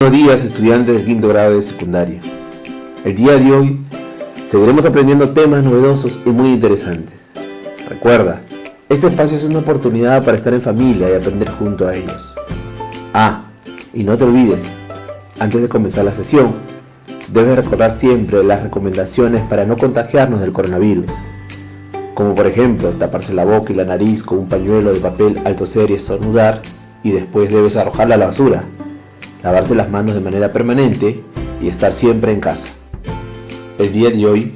Buenos días, estudiantes del quinto grado de secundaria. El día de hoy seguiremos aprendiendo temas novedosos y muy interesantes. Recuerda, este espacio es una oportunidad para estar en familia y aprender junto a ellos. Y no te olvides, antes de comenzar la sesión, debes recordar siempre las recomendaciones para no contagiarnos del coronavirus, como por ejemplo taparse la boca y la nariz con un pañuelo de papel al toser y estornudar, y después debes arrojarla a la basura, lavarse las manos de manera permanente y estar siempre en casa. El día de hoy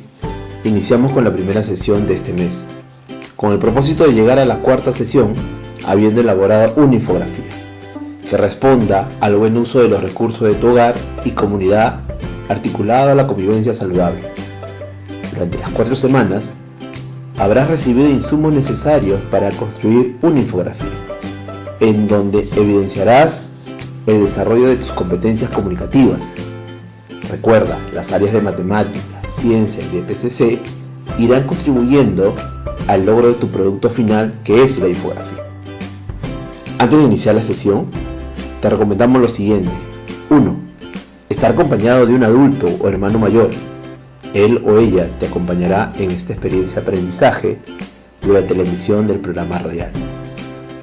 iniciamos con la primera sesión de este mes, con el propósito de llegar a la cuarta sesión habiendo elaborado una infografía que responda al buen uso de los recursos de tu hogar y comunidad articulado a la convivencia saludable. Durante las 4 semanas habrás recibido insumos necesarios para construir una infografía, en donde evidenciarás el desarrollo de tus competencias comunicativas. Recuerda, las áreas de matemática, ciencia y de PCC irán contribuyendo al logro de tu producto final, que es la infografía. Antes de iniciar la sesión, te recomendamos lo siguiente. 1. Estar acompañado de un adulto o hermano mayor. Él o ella te acompañará en esta experiencia de aprendizaje durante la emisión del programa radial.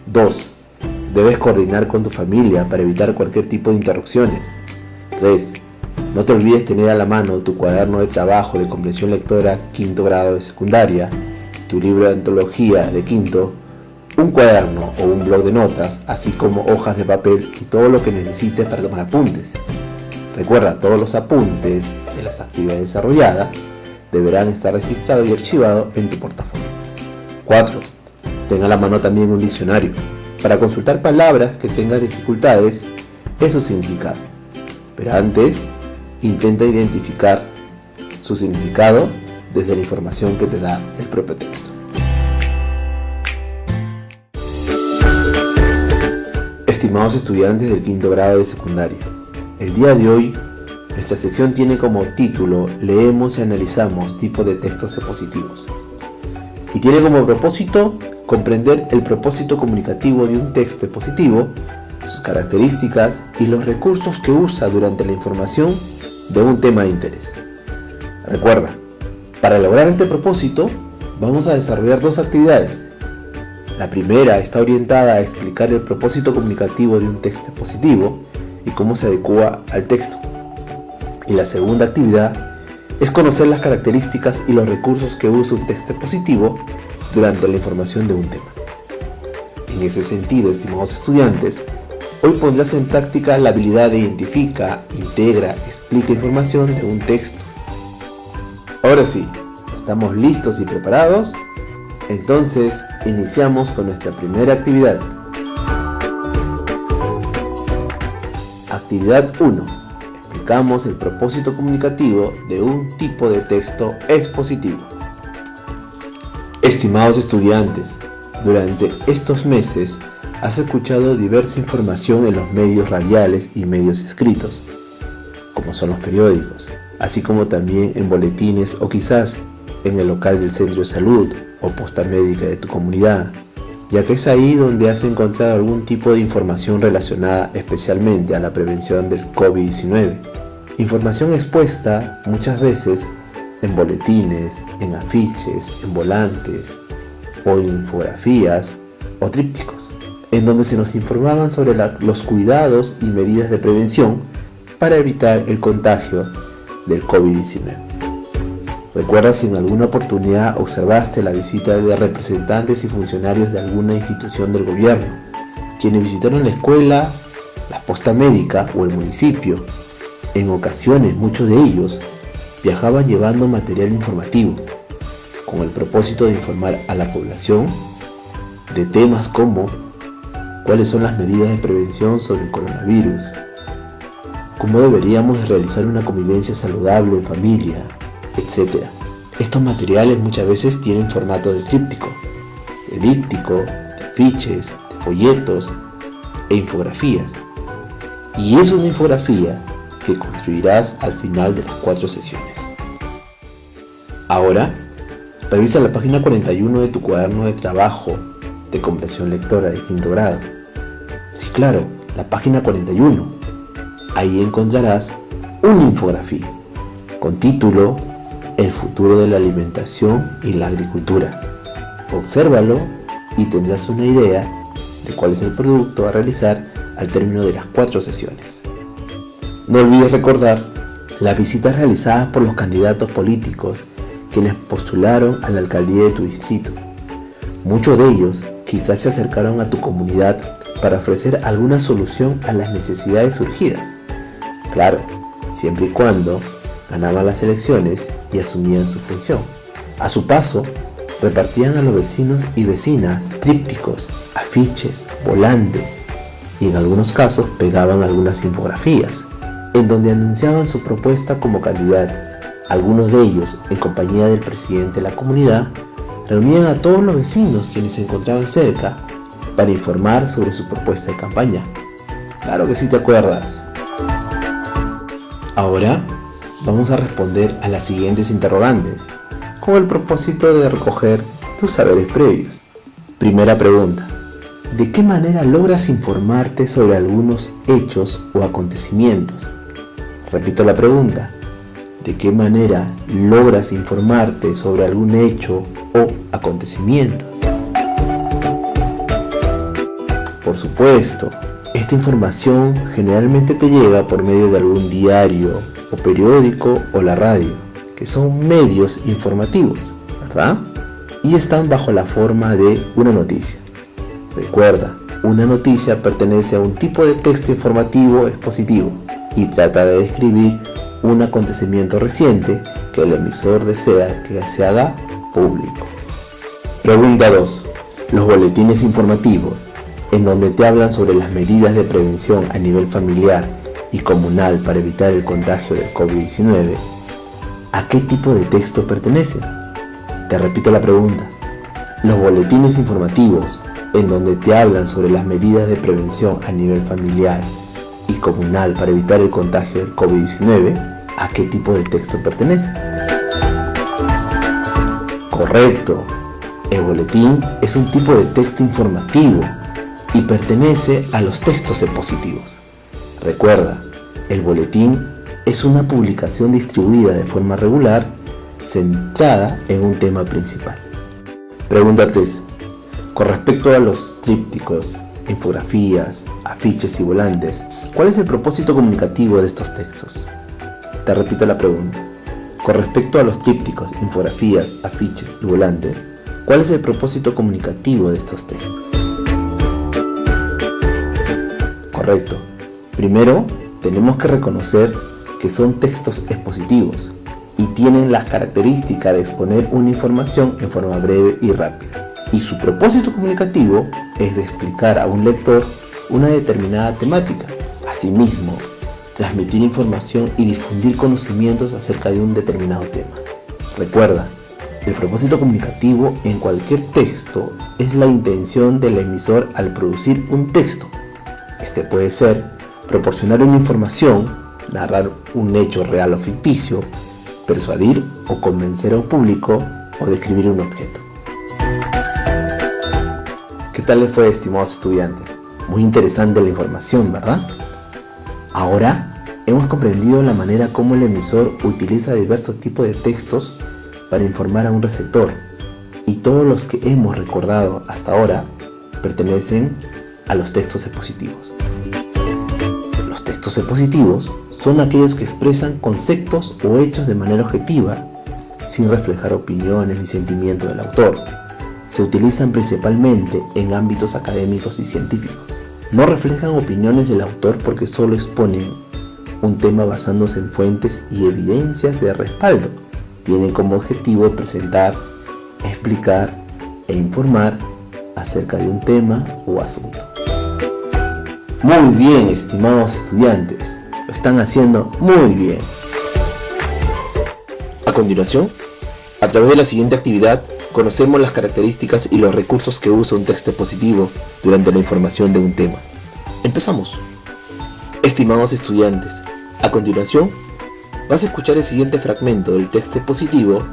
2. Debes coordinar con tu familia para evitar cualquier tipo de interrupciones. 3. No te olvides tener a la mano tu cuaderno de trabajo de comprensión lectora quinto grado de secundaria, tu libro de antología de quinto, un cuaderno o un bloc de notas, así como hojas de papel y todo lo que necesites para tomar apuntes. Recuerda, todos los apuntes de las actividades desarrolladas deberán estar registrados y archivados en tu portafolio. 4. Ten a la mano también un diccionario para consultar palabras que tengan dificultades en su significado. Pero antes, intenta identificar su significado desde la información que te da el propio texto. Estimados estudiantes del quinto grado de secundaria, el día de hoy nuestra sesión tiene como título Leemos y analizamos tipos de textos expositivos, y tiene como propósito comprender el propósito comunicativo de un texto expositivo, sus características y los recursos que usa durante la información de un tema de interés. Recuerda, para lograr este propósito vamos a desarrollar 2 actividades. La primera está orientada a explicar el propósito comunicativo de un texto expositivo y cómo se adecua al texto. Y la segunda actividad es conocer las características y los recursos que usa un texto expositivo durante la información de un tema. En ese sentido, estimados estudiantes, hoy pondrás en práctica la habilidad de identifica, integra, explica información de un texto. Ahora sí, ¿estamos listos y preparados? Entonces, iniciamos con nuestra primera actividad. Actividad 1. Explicamos el propósito comunicativo de un tipo de texto expositivo. Estimados estudiantes, durante estos meses has escuchado diversa información en los medios radiales y medios escritos, como son los periódicos, así como también en boletines o quizás en el local del centro de salud o posta médica de tu comunidad, ya que es ahí donde has encontrado algún tipo de información relacionada especialmente a la prevención del COVID-19. Información expuesta muchas veces en boletines, en afiches, en volantes o infografías o trípticos, en donde se nos informaban sobre los cuidados y medidas de prevención para evitar el contagio del COVID-19. ¿Recuerdas si en alguna oportunidad observaste la visita de representantes y funcionarios de alguna institución del gobierno, quienes visitaron la escuela, la posta médica o el municipio? En ocasiones, muchos de ellos viajaban llevando material informativo, con el propósito de informar a la población de temas como cuáles son las medidas de prevención sobre el coronavirus, cómo deberíamos realizar una convivencia saludable en familia, etc. Estos materiales muchas veces tienen formato de tríptico, de díptico, de afiches, de folletos e infografías. Y es una infografía que construirás al final de las 4 sesiones. Ahora, revisa la página 41 de tu cuaderno de trabajo de comprensión lectora de quinto grado. Sí, claro, la página 41. Ahí encontrarás una infografía con título El futuro de la alimentación y la agricultura. Obsérvalo y tendrás una idea de cuál es el producto a realizar al término de las 4 sesiones. No olvides recordar las visitas realizadas por los candidatos políticos quienes postularon a la alcaldía de tu distrito. Muchos de ellos quizás se acercaron a tu comunidad para ofrecer alguna solución a las necesidades surgidas. Claro, siempre y cuando ganaban las elecciones y asumían su función. A su paso, repartían a los vecinos y vecinas trípticos, afiches, volantes y en algunos casos pegaban algunas infografías en donde anunciaban su propuesta como candidatos. Algunos de ellos, en compañía del presidente de la comunidad, reunían a todos los vecinos quienes se encontraban cerca para informar sobre su propuesta de campaña. Claro que sí te acuerdas. Ahora vamos a responder a las siguientes interrogantes, con el propósito de recoger tus saberes previos. Primera pregunta: ¿de qué manera logras informarte sobre algunos hechos o acontecimientos? Repito la pregunta: ¿de qué manera logras informarte sobre algún hecho o acontecimientos? Por supuesto, esta información generalmente te llega por medio de algún diario o periódico o la radio, que son medios informativos, ¿verdad? Y están bajo la forma de una noticia. Recuerda, una noticia pertenece a un tipo de texto informativo expositivo y trata de describir un acontecimiento reciente que el emisor desea que se haga público. Pregunta 2. Los boletines informativos, en donde te hablan sobre las medidas de prevención a nivel familiar y comunal para evitar el contagio del COVID-19, ¿a qué tipo de texto pertenecen? Te repito la pregunta. Los boletines informativos, en donde te hablan sobre las medidas de prevención a nivel familiar y comunal para evitar el contagio del COVID-19, ¿a qué tipo de texto pertenece? Correcto. El boletín es un tipo de texto informativo y pertenece a los textos expositivos. Recuerda, el boletín es una publicación distribuida de forma regular, centrada en un tema principal. Pregunta 3. Con respecto a los trípticos, infografías, afiches y volantes, ¿cuál es el propósito comunicativo de estos textos? Te repito la pregunta. Con respecto a los trípticos, infografías, afiches y volantes, ¿cuál es el propósito comunicativo de estos textos? Correcto. Primero, tenemos que reconocer que son textos expositivos y tienen las características de exponer una información en forma breve y rápida. Y su propósito comunicativo es de explicar a un lector una determinada temática. Asimismo, transmitir información y difundir conocimientos acerca de un determinado tema. Recuerda, el propósito comunicativo en cualquier texto es la intención del emisor al producir un texto. Este puede ser proporcionar una información, narrar un hecho real o ficticio, persuadir o convencer a un público o describir un objeto. ¿Qué tal les fue, estimados estudiantes? Muy interesante la información, ¿verdad? Ahora hemos comprendido la manera como el emisor utiliza diversos tipos de textos para informar a un receptor, y todos los que hemos recordado hasta ahora pertenecen a los textos expositivos. Los textos expositivos son aquellos que expresan conceptos o hechos de manera objetiva, sin reflejar opiniones ni sentimientos del autor. Se utilizan principalmente en ámbitos académicos y científicos. No reflejan opiniones del autor porque solo exponen un tema basándose en fuentes y evidencias de respaldo. Tienen como objetivo presentar, explicar e informar acerca de un tema o asunto. Muy bien, estimados estudiantes, lo están haciendo muy bien. A continuación, a través de la siguiente actividad, conocemos las características y los recursos que usa un texto expositivo durante la información de un tema. Empezamos. Estimados estudiantes, a continuación, vas a escuchar el siguiente fragmento del texto expositivo.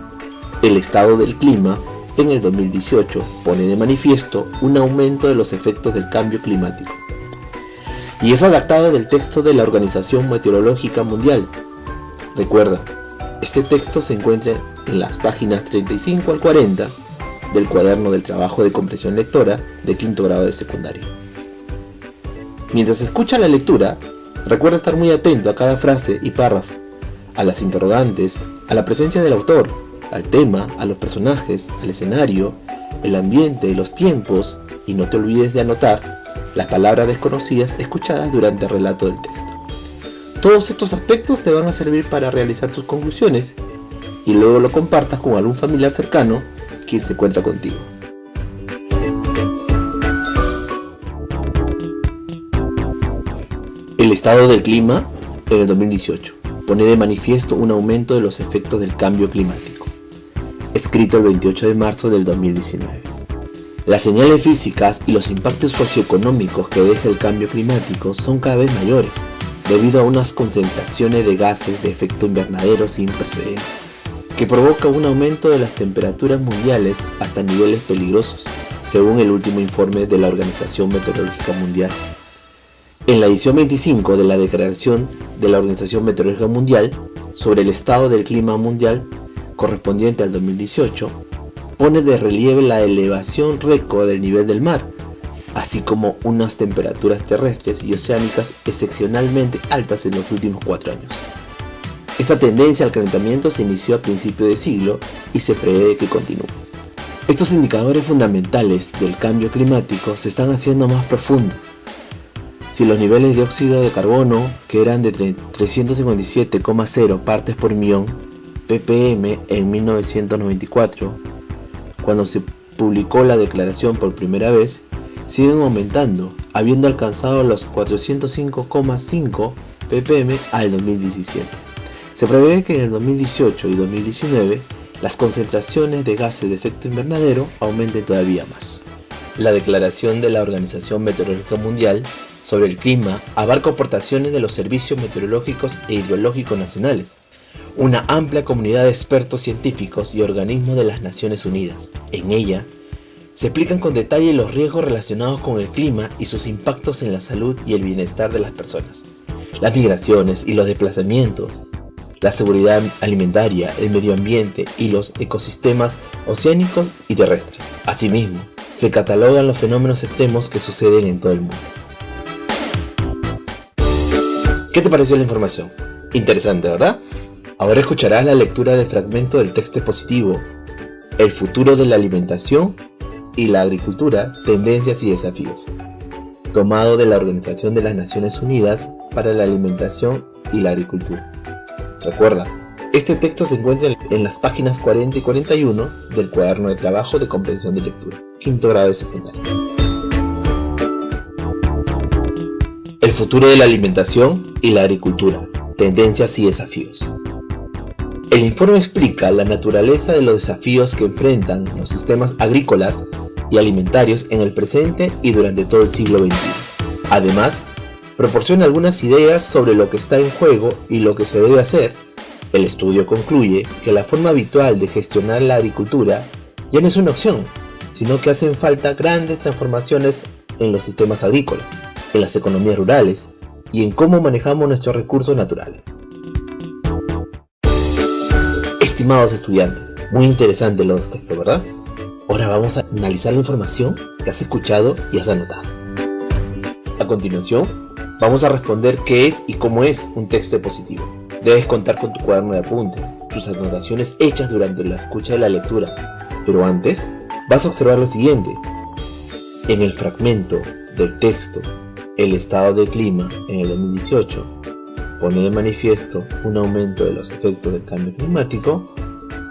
El estado del clima en el 2018 pone de manifiesto un aumento de los efectos del cambio climático. y es adaptada del texto de la Organización Meteorológica Mundial. Recuerda, este texto se encuentra en las páginas 35 al 40 del cuaderno del trabajo de comprensión lectora de quinto grado de secundaria. Mientras escucha la lectura, recuerda estar muy atento a cada frase y párrafo, a las interrogantes, a la presencia del autor, al tema, a los personajes, al escenario, el ambiente, los tiempos, y no te olvides de anotar las palabras desconocidas escuchadas durante el relato del texto. Todos estos aspectos te van a servir para realizar tus conclusiones y luego lo compartas con algún familiar cercano quien se encuentra contigo. El estado del clima en el 2018 pone de manifiesto un aumento de los efectos del cambio climático. Escrito el 28 de marzo del 2019. Las señales físicas y los impactos socioeconómicos que deja el cambio climático son cada vez mayores, debido a unas concentraciones de gases de efecto invernadero sin precedentes, que provoca un aumento de las temperaturas mundiales hasta niveles peligrosos, según el último informe de la Organización Meteorológica Mundial. En la edición 25 de la Declaración de la Organización Meteorológica Mundial sobre el estado del clima mundial, correspondiente al 2018, pone de relieve la elevación récord del nivel del mar, así como unas temperaturas terrestres y oceánicas excepcionalmente altas en los últimos 4 años. Esta tendencia al calentamiento se inició a principios de siglo y se prevé que continúe. Estos indicadores fundamentales del cambio climático se están haciendo más profundos. Si los niveles de dióxido de carbono, que eran de 357,0 partes por millón ppm en 1994, cuando se publicó la declaración por primera vez, siguen aumentando, habiendo alcanzado los 405,5 ppm al 2017. Se prevé que en el 2018 y 2019 las concentraciones de gases de efecto invernadero aumenten todavía más. La declaración de la Organización Meteorológica Mundial sobre el clima abarca aportaciones de los servicios meteorológicos e hidrológicos nacionales, una amplia comunidad de expertos científicos y organismos de las Naciones Unidas. En ella se explican con detalle los riesgos relacionados con el clima y sus impactos en la salud y el bienestar de las personas, las migraciones y los desplazamientos, la seguridad alimentaria, el medio ambiente y los ecosistemas oceánicos y terrestres. Asimismo, se catalogan los fenómenos extremos que suceden en todo el mundo. ¿Qué te pareció la información? Interesante, ¿verdad? Ahora escucharás la lectura del fragmento del texto expositivo, El futuro de la alimentación y la agricultura, tendencias y desafíos, tomado de la Organización de las Naciones Unidas para la Alimentación y la Agricultura. Recuerda, este texto se encuentra en las páginas 40 y 41 del cuaderno de trabajo de comprensión de lectura, quinto grado de secundaria. El futuro de la alimentación y la agricultura, tendencias y desafíos. El informe explica la naturaleza de los desafíos que enfrentan los sistemas agrícolas y alimentarios en el presente y durante todo el siglo XXI. Además, proporciona algunas ideas sobre lo que está en juego y lo que se debe hacer. El estudio concluye que la forma habitual de gestionar la agricultura ya no es una opción, sino que hacen falta grandes transformaciones en los sistemas agrícolas, en las economías rurales y en cómo manejamos nuestros recursos naturales. Estimados estudiantes, muy interesante los textos, ¿verdad? Ahora vamos a analizar la información que has escuchado y has anotado. A continuación, vamos a responder qué es y cómo es un texto expositivo. Debes contar con tu cuaderno de apuntes, tus anotaciones hechas durante la escucha de la lectura. Pero antes, vas a observar lo siguiente. En el fragmento del texto, El estado del clima en el 2018 pone de manifiesto un aumento de los efectos del cambio climático,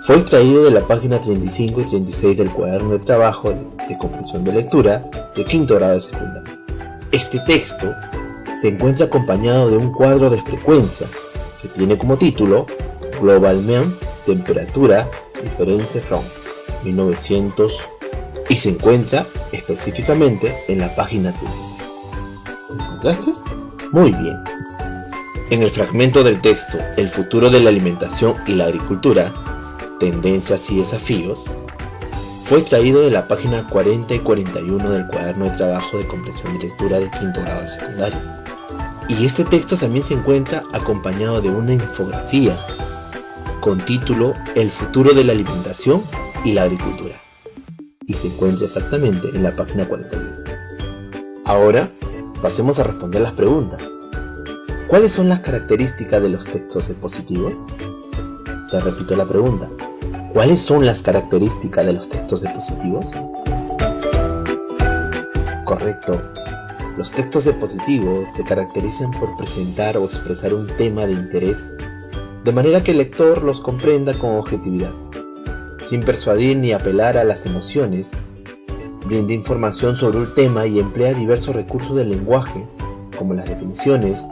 fue extraído de la página 35 y 36 del cuaderno de trabajo de comprensión de lectura de quinto grado de secundaria. Este texto se encuentra acompañado de un cuadro de frecuencia que tiene como título Global Mean Temperatura Difference from 1900 y se encuentra específicamente en la página 36. ¿Lo encontraste? Muy bien. En el fragmento del texto El futuro de la alimentación y la agricultura, tendencias y desafíos, fue extraído de la página 40 y 41 del cuaderno de trabajo de comprensión de lectura de quinto grado de secundaria. Y este texto también se encuentra acompañado de una infografía con título El futuro de la alimentación y la agricultura, y se encuentra exactamente en la página 41. Ahora pasemos a responder las preguntas. ¿Cuáles son las características de los textos expositivos? Te repito la pregunta. ¿Cuáles son las características de los textos expositivos? Correcto. Los textos expositivos se caracterizan por presentar o expresar un tema de interés, de manera que el lector los comprenda con objetividad, sin persuadir ni apelar a las emociones. Brinda información sobre un tema y emplea diversos recursos del lenguaje, como las definiciones,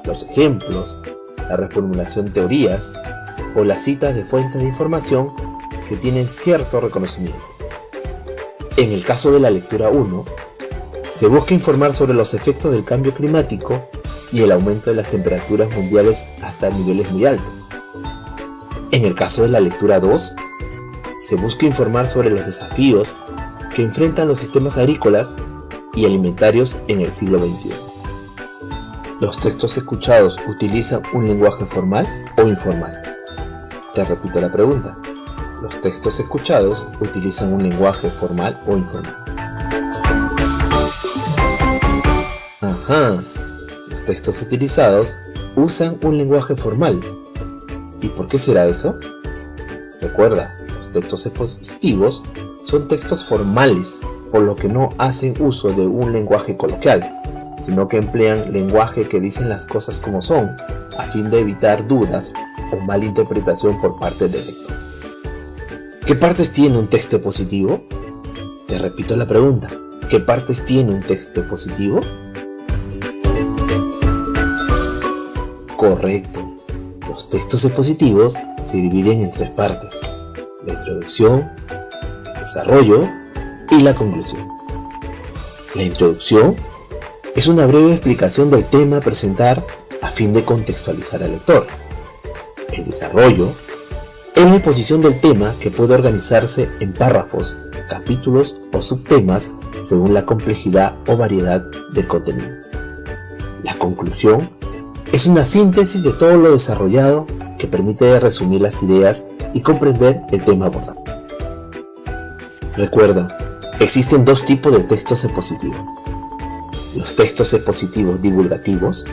los ejemplos, la reformulación de teorías o las citas de fuentes de información que tienen cierto reconocimiento. En el caso de la lectura 1, se busca informar sobre los efectos del cambio climático y el aumento de las temperaturas mundiales hasta niveles muy altos. En el caso de la lectura 2, se busca informar sobre los desafíos que enfrentan los sistemas agrícolas y alimentarios en el siglo XXI. ¿Los textos escuchados utilizan un lenguaje formal o informal? Te repito la pregunta. ¿Los textos escuchados utilizan un lenguaje formal o informal? Ajá, los textos utilizados usan un lenguaje formal. ¿Y por qué será eso? Recuerda, los textos expositivos son textos formales, por lo que no hacen uso de un lenguaje coloquial, sino que emplean lenguaje que dicen las cosas como son, a fin de evitar dudas o malinterpretación por parte del lector. ¿Qué partes tiene un texto expositivo? Te repito la pregunta. ¿Qué partes tiene un texto expositivo? Correcto. Los textos expositivos se dividen en 3 partes: la introducción, el desarrollo y la conclusión. La introducción es una breve explicación del tema a presentar a fin de contextualizar al lector. El desarrollo es la exposición del tema, que puede organizarse en párrafos, capítulos o subtemas según la complejidad o variedad del contenido. La conclusión es una síntesis de todo lo desarrollado, que permite resumir las ideas y comprender el tema abordado. Recuerda, existen 2 tipos de textos expositivos: los textos expositivos divulgativos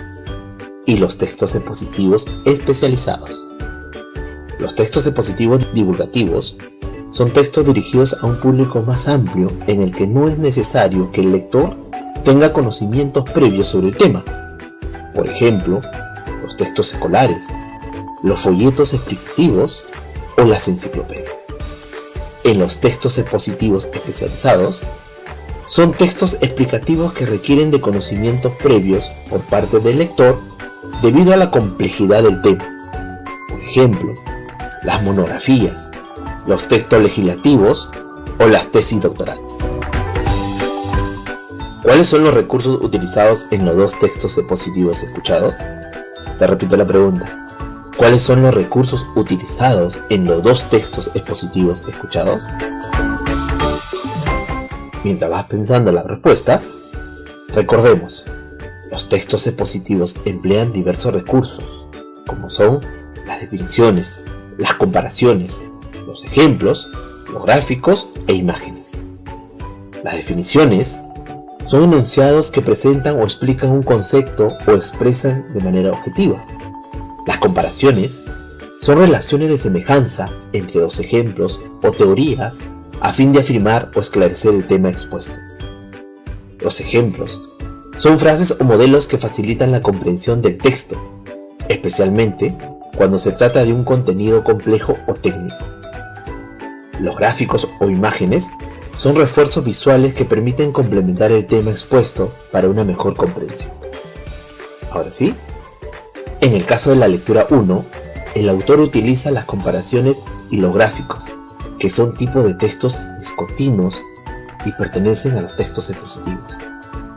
y los textos expositivos especializados. Los textos expositivos divulgativos son textos dirigidos a un público más amplio, en el que no es necesario que el lector tenga conocimientos previos sobre el tema. Por ejemplo, los textos escolares, los folletos explicativos o las enciclopedias. En los textos expositivos especializados, son textos explicativos que requieren de conocimientos previos por parte del lector debido a la complejidad del tema. Por ejemplo, las monografías, los textos legislativos o las tesis doctorales. ¿Cuáles son los recursos utilizados en los 2 textos expositivos escuchados? Te repito la pregunta. ¿Cuáles son los recursos utilizados en los 2 textos expositivos escuchados? Mientras vas pensando la respuesta, recordemos, los textos expositivos emplean diversos recursos, como son las definiciones, las comparaciones, los ejemplos, los gráficos e imágenes. Las definiciones son enunciados que presentan o explican un concepto o expresan de manera objetiva. Las comparaciones son relaciones de semejanza entre 2 ejemplos o teorías a fin de afirmar o esclarecer el tema expuesto. Los ejemplos son frases o modelos que facilitan la comprensión del texto, especialmente cuando se trata de un contenido complejo o técnico. Los gráficos o imágenes son refuerzos visuales que permiten complementar el tema expuesto para una mejor comprensión. Ahora sí, en el caso de la lectura 1, el autor utiliza las comparaciones y los gráficos, que son tipos de textos discontinuos y pertenecen a los textos expositivos,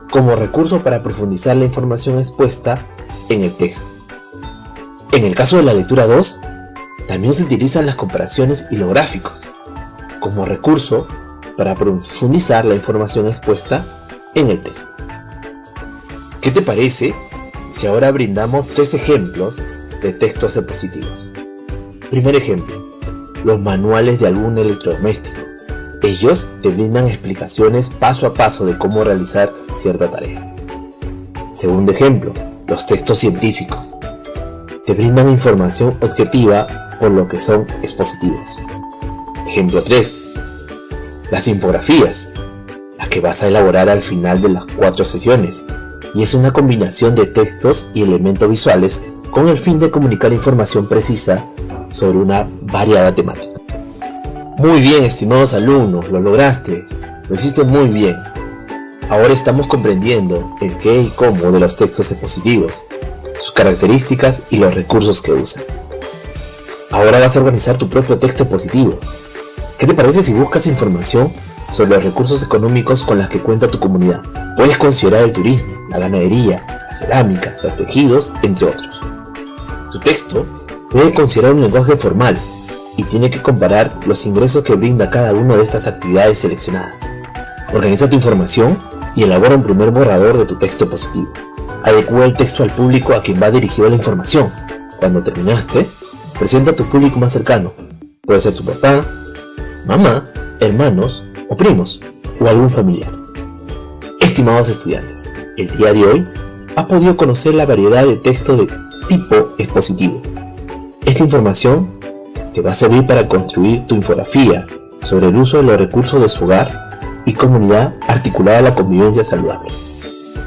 como recurso para profundizar la información expuesta en el texto. En el caso de la lectura 2, también se utilizan las comparaciones y los gráficos, como recurso para profundizar la información expuesta en el texto. ¿Qué te parece si ahora brindamos 3 ejemplos de textos expositivos? Primer ejemplo, los manuales de algún electrodoméstico. Ellos te brindan explicaciones paso a paso de cómo realizar cierta tarea. Segundo ejemplo, los textos científicos. Te brindan información objetiva por lo que son expositivos. Ejemplo 3, las infografías, las que vas a elaborar al final de las 4 sesiones, y es una combinación de textos y elementos visuales con el fin de comunicar información precisa sobre una variada temática. Muy bien, estimados alumnos, lo lograste, lo hiciste muy bien. Ahora estamos comprendiendo el qué y cómo de los textos expositivos, sus características y los recursos que usan. Ahora vas a organizar tu propio texto expositivo. ¿Qué te parece si buscas información sobre los recursos económicos con los que cuenta tu comunidad? Puedes considerar el turismo, la ganadería, la cerámica, los tejidos, entre otros. Tu texto debe considerar un lenguaje formal y tiene que comparar los ingresos que brinda cada una de estas actividades seleccionadas. Organiza tu información y elabora un primer borrador de tu texto expositivo. Adecúa el texto al público a quien va dirigida la información. Cuando terminaste, presenta a tu público más cercano. Puede ser tu papá, mamá, hermanos o primos o algún familiar. Estimados estudiantes, el día de hoy has podido conocer la variedad de textos de tipo expositivo. Esta información te va a servir para construir tu infografía sobre el uso de los recursos de su hogar y comunidad articulada a la convivencia saludable,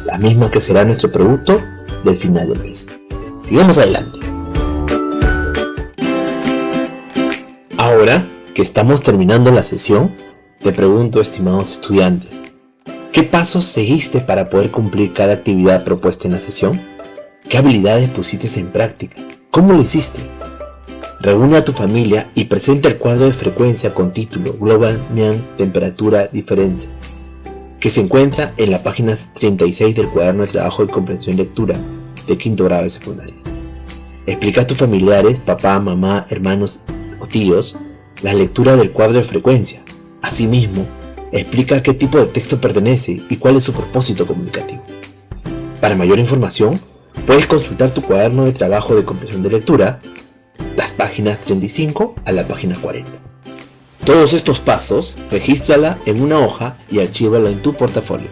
la misma que será nuestro producto del final del mes. Sigamos adelante. Ahora que estamos terminando la sesión, te pregunto, estimados estudiantes, ¿qué pasos seguiste para poder cumplir cada actividad propuesta en la sesión? ¿Qué habilidades pusiste en práctica? ¿Cómo lo hiciste? Reúne a tu familia y presenta el cuadro de frecuencia con título Global Mean Temperatura Diferencia, que se encuentra en la página 36 del cuaderno de trabajo de comprensión y lectura de quinto grado de secundaria. Explica a tus familiares, papá, mamá, hermanos o tíos, la lectura del cuadro de frecuencia. Asimismo, explica a qué tipo de texto pertenece y cuál es su propósito comunicativo. Para mayor información, puedes consultar tu cuaderno de trabajo de comprensión de lectura, las páginas 35 a la página 40. Todos estos pasos, regístrala en una hoja y archívala en tu portafolio.